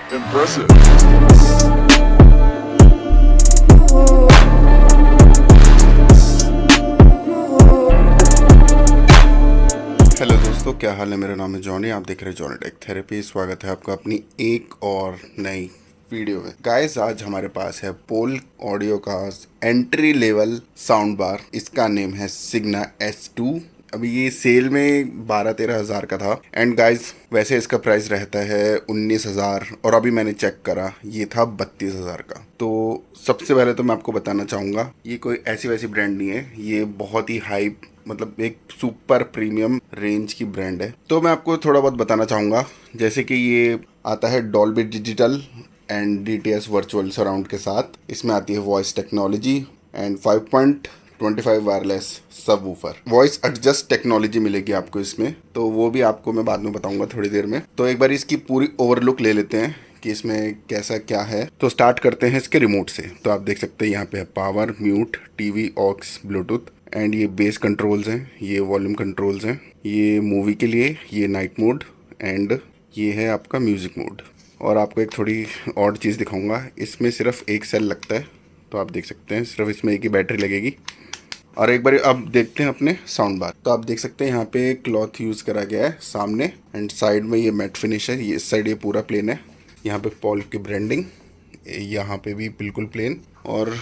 Impressive. Hello दोस्तों, क्या हाल है। मेरा नाम है जॉनी, आप देख रहे हैं जॉनी टेक थेरेपी। स्वागत है आपका अपनी एक और नई वीडियो में। गाइस, आज हमारे पास है पोल ऑडियो का एंट्री लेवल साउंड बार। इसका नेम है सिग्ना S2। अभी ये सेल में 12-13 हज़ार का था। एंड गाइस, वैसे इसका प्राइस रहता है 19,000 और अभी मैंने चेक करा ये था 32,000 का। तो सबसे पहले तो मैं आपको बताना चाहूँगा, ये कोई ऐसी वैसी ब्रांड नहीं है। ये बहुत ही हाई, मतलब एक सुपर प्रीमियम रेंज की ब्रांड है। तो मैं आपको थोड़ा बहुत बताना चाहूँगा, जैसे कि ये आता है Dolby digital and DTS virtual surround के साथ। इसमें आती है voice technology and 5.25 wireless subwoofer. Voice adjust technology मिलेगी आपको इसमें, तो वो भी आपको मैं बाद में बताऊंगा थोड़ी देर में। तो एक बार इसकी पूरी ओवरलुक ले लेते हैं कि इसमें कैसा क्या है। तो स्टार्ट करते हैं इसके रिमोट से। तो आप देख सकते हैं यहाँ पे है power, mute, TV, aux, bluetooth and ये बेस कंट्रोल्स हैं, ये वॉल्यूम कंट्रोल्स हैं, ये मूवी के लिए, ये नाइट मोड एंड ये है आपका म्यूज़िक मोड। और आपको एक थोड़ी और चीज़ दिखाऊंगा, इसमें सिर्फ एक सेल लगता है। तो आप देख सकते हैं सिर्फ इसमें एक ही बैटरी लगेगी। और एक बार अब देखते हैं अपने साउंड बार। तो आप देख सकते हैं यहाँ पे क्लॉथ यूज़ करा गया है सामने एंड साइड में ये मैट फिनिश है। ये इस साइड ये पूरा प्लेन है। यहाँ पे पॉल की ब्रांडिंग, यहाँ पे भी बिल्कुल प्लेन। और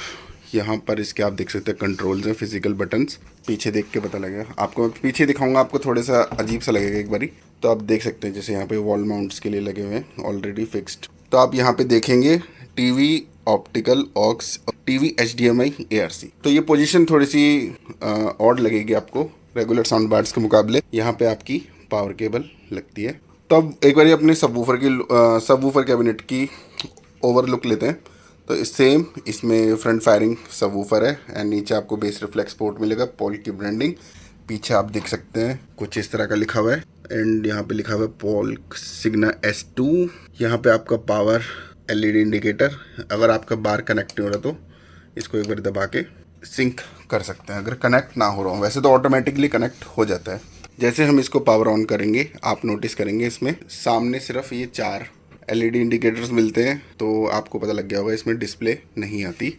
यहाँ पर इसके आप देख सकते हैं कंट्रोल्स हैं, फिजिकल बटन्स। पीछे देख के पता लगेगा आपको, पीछे दिखाऊंगा आपको, थोड़ा सा अजीब सा लगेगा एक बारी। तो आप देख सकते हैं जैसे यहाँ पे वॉल माउंट्स के लिए लगे हुए हैं ऑलरेडी फिक्स्ड। तो आप यहाँ पे देखेंगे TV, optical, aux, TV, HDMI, ARC। तो ये पोजीशन थोड़ी सी ऑड लगेगी आपको रेगुलर साउंड बार्स के मुकाबले। यहाँ पे आपकी पावर केबल लगती है। तो अब एक बार अपने सबवूफर कैबिनेट की ओवरलुक लेते हैं। तो सेम इसमें फ्रंट फायरिंग सबवूफर है एंड नीचे आपको बेस रिफ्लेक्स पोर्ट मिलेगा, पॉल की ब्रांडिंग। पीछे आप देख सकते हैं कुछ इस तरह का लिखा हुआ है एंड यहाँ पे लिखा हुआ है पॉल सिग्ना S2। यहाँ पे आपका पावर, LED इंडिकेटर। अगर आपका बार कनेक्ट नहीं हो रहा तो इसको एक बार दबा के सिंक कर सकते हैं, अगर कनेक्ट ना हो रहा हो। वैसे तो ऑटोमेटिकली कनेक्ट हो जाता है। जैसे हम इसको पावर ऑन करेंगे, आप नोटिस करेंगे इसमें सामने सिर्फ ये 4 LED इंडिकेटर्स मिलते हैं। तो आपको पता लग गया होगा इसमें डिस्प्ले नहीं आती।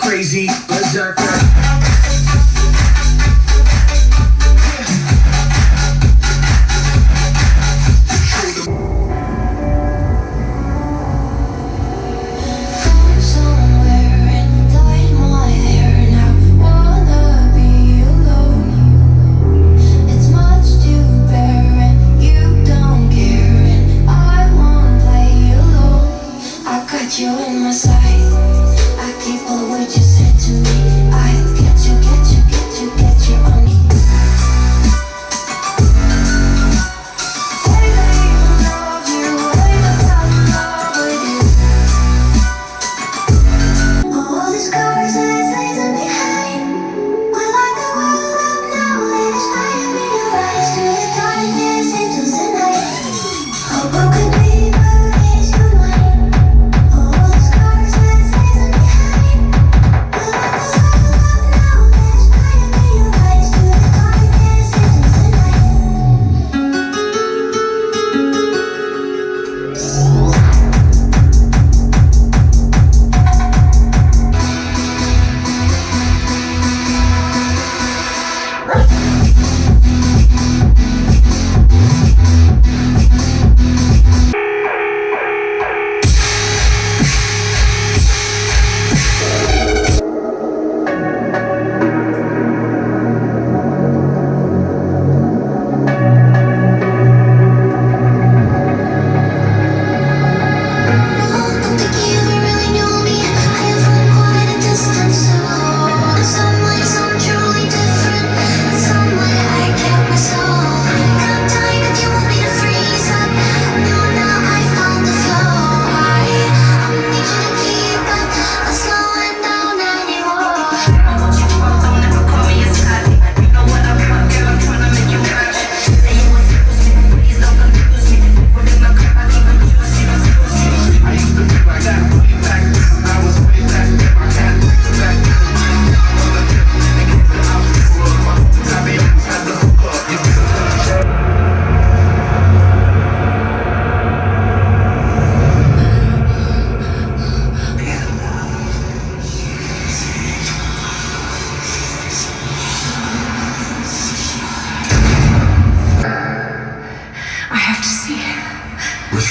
Crazy berserker. You in my sight, I keep all the words you said to me.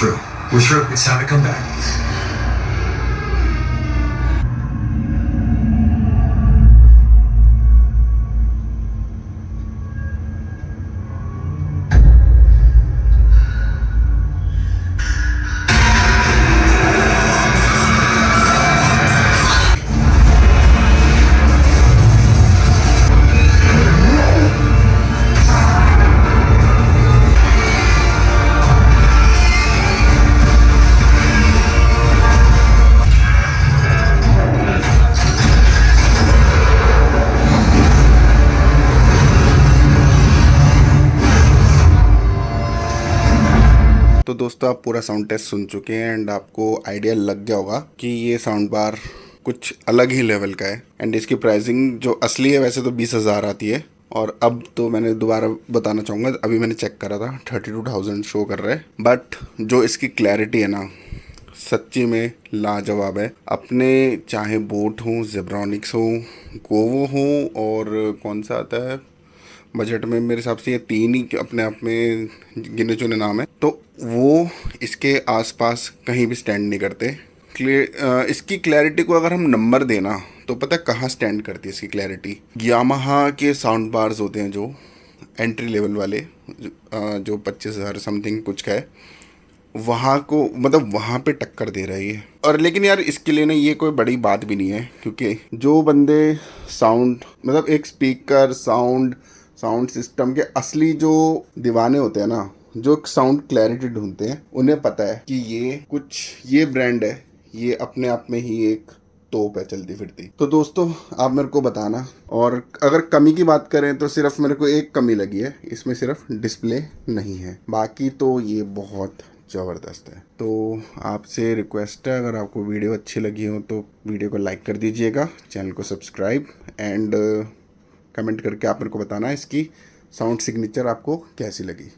true. We're through. It's time to come back. तो दोस्तों आप पूरा साउंड टेस्ट सुन चुके हैं एंड आपको आइडिया लग गया होगा कि ये साउंड बार कुछ अलग ही लेवल का है। एंड इसकी प्राइसिंग जो असली है वैसे तो 20,000 आती है, और अब तो मैंने दोबारा बताना चाहूँगा, अभी मैंने चेक करा था 32,000 शो कर रहा है। बट जो इसकी क्लैरिटी है ना, सच्ची में लाजवाब है। अपने चाहे बोट हो, जेब्रॉनिक्स हो, गोवो हो, और कौन सा आता है बजट में, मेरे हिसाब से ये 3 ही अपने आप में गिने चुने नाम है, तो वो इसके आसपास कहीं भी स्टैंड नहीं करते। इसकी क्लैरिटी को अगर हम नंबर देना तो पता है कहाँ स्टैंड करती है इसकी क्लैरिटी? यामाहा के साउंड बार्स होते हैं जो एंट्री लेवल वाले, जो 25,000 समथिंग कुछ का है, वहाँ को मतलब वहाँ पे टक्कर दे रही है। और लेकिन यार इसके लिए ना ये कोई बड़ी बात भी नहीं है, क्योंकि जो बंदे साउंड मतलब एक स्पीकर साउंड सिस्टम के असली जो दीवाने होते हैं ना, जो साउंड क्लैरिटी ढूंढते हैं, उन्हें पता है कि ये ब्रांड है, ये अपने आप में ही एक तोप है चलती फिरती। तो दोस्तों आप मेरे को बताना। और अगर कमी की बात करें तो सिर्फ मेरे को एक कमी लगी है, इसमें सिर्फ डिस्प्ले नहीं है, बाकी तो ये बहुत ज़बरदस्त है। तो आपसे रिक्वेस्ट है, अगर आपको वीडियो अच्छी लगी हो तो वीडियो को लाइक कर दीजिएगा, चैनल को सब्सक्राइब, एंड कमेंट करके आप मेरे को बताना इसकी साउंड सिग्नेचर आपको कैसी लगी।